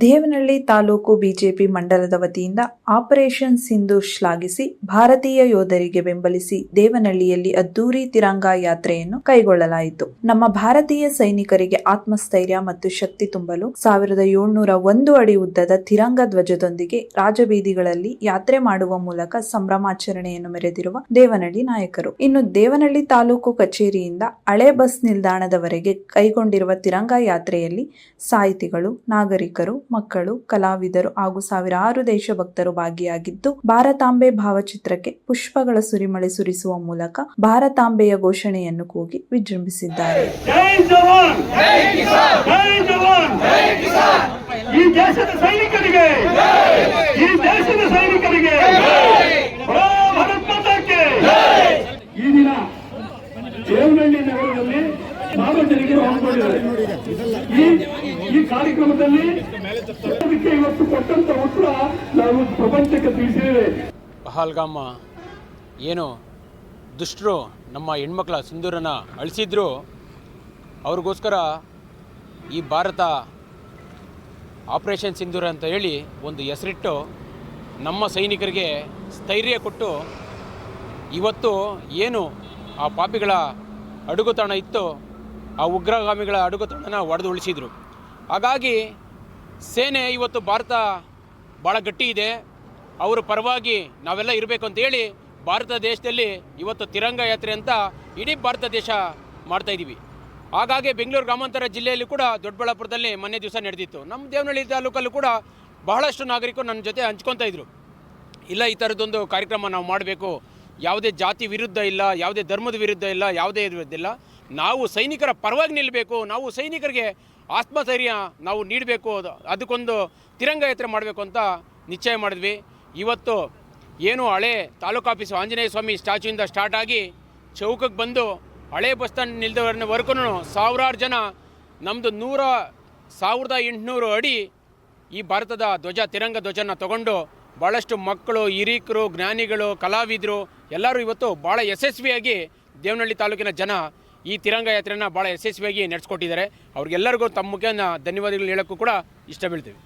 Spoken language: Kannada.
ದೇವನಹಳ್ಳಿ ತಾಲೂಕು ಬಿಜೆಪಿ ಮಂಡಲದ ವತಿಯಿಂದ ಆಪರೇಷನ್ ಸಿಂಧೂರ್ ಶ್ಲಾಘಿಸಿ ಭಾರತೀಯ ಯೋಧರಿಗೆ ಬೆಂಬಲಿಸಿ ದೇವನಹಳ್ಳಿಯಲ್ಲಿ ಅದ್ದೂರಿ ತಿರಂಗ ಯಾತ್ರೆಯನ್ನು ಕೈಗೊಳ್ಳಲಾಯಿತು. ನಮ್ಮ ಭಾರತೀಯ ಸೈನಿಕರಿಗೆ ಆತ್ಮಸ್ಥೈರ್ಯ ಮತ್ತು ಶಕ್ತಿ ತುಂಬಲು 1701 ಅಡಿ ಉದ್ದದ ತಿರಂಗ ಧ್ವಜದೊಂದಿಗೆ ರಾಜಬೀದಿಗಳಲ್ಲಿ ಯಾತ್ರೆ ಮಾಡುವ ಮೂಲಕ ಸಂಭ್ರಮಾಚರಣೆಯನ್ನು ಮೆರೆದಿರುವ ದೇವನಹಳ್ಳಿ ನಾಯಕರು. ಇನ್ನು ದೇವನಹಳ್ಳಿ ತಾಲೂಕು ಕಚೇರಿಯಿಂದ ಹಳೆ ಬಸ್ ನಿಲ್ದಾಣದವರೆಗೆ ಕೈಗೊಂಡಿರುವ ತಿರಂಗ ಯಾತ್ರೆಯಲ್ಲಿ ಸಾಹಿತಿಗಳು, ನಾಗರಿಕರು, ಮಕ್ಕಳು, ಕಲಾವಿದರು ಹಾಗೂ ಸಾವಿರಾರು ದೇಶಭಕ್ತರು ಭಾಗಿಯಾಗಿದ್ದು, ಭಾರತಾಂಬೆ ಭಾವಚಿತ್ರಕ್ಕೆ ಪುಷ್ಪಗಳ ಸುರಿಮಳೆ ಸುರಿಸುವ ಮೂಲಕ ಭಾರತಾಂಬೆಯ ಘೋಷಣೆಯನ್ನು ಕೂಗಿ ವಿಜೃಂಭಿಸಿದ್ದಾರೆ. ಈ ದೇಶದ ಸೈನಿಕರಿಗೆ ಈ ದಿನ ದೇವನಹಳ್ಳಿ ನಗರದಲ್ಲಿ ಸಾರ್ವಜನಿಕರು ಹಮ್ಮಿಕೊಂಡಿದ್ದಾರೆ. ಈ ಕಾರ್ಯಕ್ರಮದಲ್ಲಿ ಇವತ್ತು ಕೊಟ್ಟಂತ ಉತ್ತರ ನಾವು ಪ್ರಪಂಚಕ್ಕೆ ತಿಳಿಸಿದ್ದೇವೆ. ಪಹಲ್ಗಾಮ ಏನು ದುಷ್ಟರು ನಮ್ಮ ಹೆಣ್ಮಕ್ಳ ಸಿಂಧೂರನ್ನ ಅಳಿಸಿದ್ರು, ಅವ್ರಿಗೋಸ್ಕರ ಈ ಭಾರತ ಆಪರೇಷನ್ ಸಿಂಧೂರ ಅಂತ ಹೇಳಿ ಒಂದು ಹೆಸರಿಟ್ಟು ನಮ್ಮ ಸೈನಿಕರಿಗೆ ಸ್ಥೈರ್ಯ ಕೊಟ್ಟು ಇವತ್ತು ಏನು ಆ ಪಾಪಿಗಳ ಅಡುಗುತಾಣ ಇತ್ತು, ಆ ಉಗ್ರಗಾಮಿಗಳ ಅಡುಗುತಾಣನ ಒಡೆದು ಉಳಿಸಿದರು. ಹಾಗಾಗಿ ಸೇನೆ ಇವತ್ತು ಭಾರತ ಭಾಳ ಗಟ್ಟಿ ಇದೆ, ಅವರ ಪರವಾಗಿ ನಾವೆಲ್ಲ ಇರಬೇಕು ಅಂತೇಳಿ ಭಾರತ ದೇಶದಲ್ಲಿ ಇವತ್ತು ತಿರಂಗ ಯಾತ್ರೆ ಅಂತ ಇಡೀ ಭಾರತ ದೇಶ ಮಾಡ್ತಾಯಿದ್ದೀವಿ. ಹಾಗಾಗಿ ಬೆಂಗಳೂರು ಗ್ರಾಮಾಂತರ ಜಿಲ್ಲೆಯಲ್ಲಿ ಕೂಡ ದೊಡ್ಡಬಳ್ಳಾಪುರದಲ್ಲಿ ಮೊನ್ನೆ ದಿವಸ ನಡೆದಿತ್ತು. ನಮ್ಮ ದೇವನಹಳ್ಳಿ ತಾಲೂಕಲ್ಲೂ ಕೂಡ ಬಹಳಷ್ಟು ನಾಗರಿಕರು ನನ್ನ ಜೊತೆ ಹಂಚ್ಕೊತಾ ಇದ್ರು. ಇಲ್ಲ, ಈ ಥರದ್ದೊಂದು ಕಾರ್ಯಕ್ರಮ ನಾವು ಮಾಡಬೇಕು, ಯಾವುದೇ ಜಾತಿ ವಿರುದ್ಧ ಇಲ್ಲ, ಯಾವುದೇ ಧರ್ಮದ ವಿರುದ್ಧ ಇಲ್ಲ, ಯಾವುದೇ ವಿರುದ್ಧ, ನಾವು ಸೈನಿಕರ ಪರವಾಗಿ ನಿಲ್ಲಬೇಕು, ನಾವು ಸೈನಿಕರಿಗೆ ಆತ್ಮಧೈರ್ಯ ನಾವು ನೀಡಬೇಕು, ಅದಕ್ಕೊಂದು ತಿರಂಗ ಯಾತ್ರೆ ಮಾಡಬೇಕು ಅಂತ ನಿಶ್ಚಯ ಮಾಡಿದ್ವಿ. ಇವತ್ತು ಏನು ಹಳೆ ತಾಲೂಕು ಆಫೀಸು ಆಂಜನೇಯ ಸ್ವಾಮಿ ಸ್ಟ್ಯಾಚ್ಯೂಯಿಂದ ಸ್ಟಾರ್ಟ್ ಆಗಿ ಚೌಕಕ್ಕೆ ಬಂದು ಹಳೆ ಬಸ್ ಸ್ಟ್ಯಾಂಡ್ ನಿಲ್ದವರೆಗೂ ಸಾವಿರಾರು ಜನ ನಮ್ಮದು 1800 ಅಡಿ ಈ ಭಾರತದ ಧ್ವಜ ತಿರಂಗ ಧ್ವಜನ ತಗೊಂಡು ಭಾಳಷ್ಟು ಮಕ್ಕಳು, ಹಿರೀಕರು, ಜ್ಞಾನಿಗಳು, ಕಲಾವಿದರು ಎಲ್ಲರೂ ಇವತ್ತು ಭಾಳ ಯಶಸ್ವಿಯಾಗಿ ದೇವನಹಳ್ಳಿ ತಾಲೂಕಿನ ಜನ ಈ ತಿರಂಗ ಯಾತ್ರೆಯನ್ನು ಭಾಳ ಯಶಸ್ವಿಯಾಗಿ ನಡೆಸ್ಕೊಟ್ಟಿದ್ದಾರೆ. ಅವ್ರಿಗೆಲ್ಲರಿಗೂ ತಮ್ಮ ಮುಖೇನ ಧನ್ಯವಾದಗಳು ಹೇಳೋಕ್ಕೂ ಕೂಡ ಇಷ್ಟ ಬೀಳ್ತೀವಿ.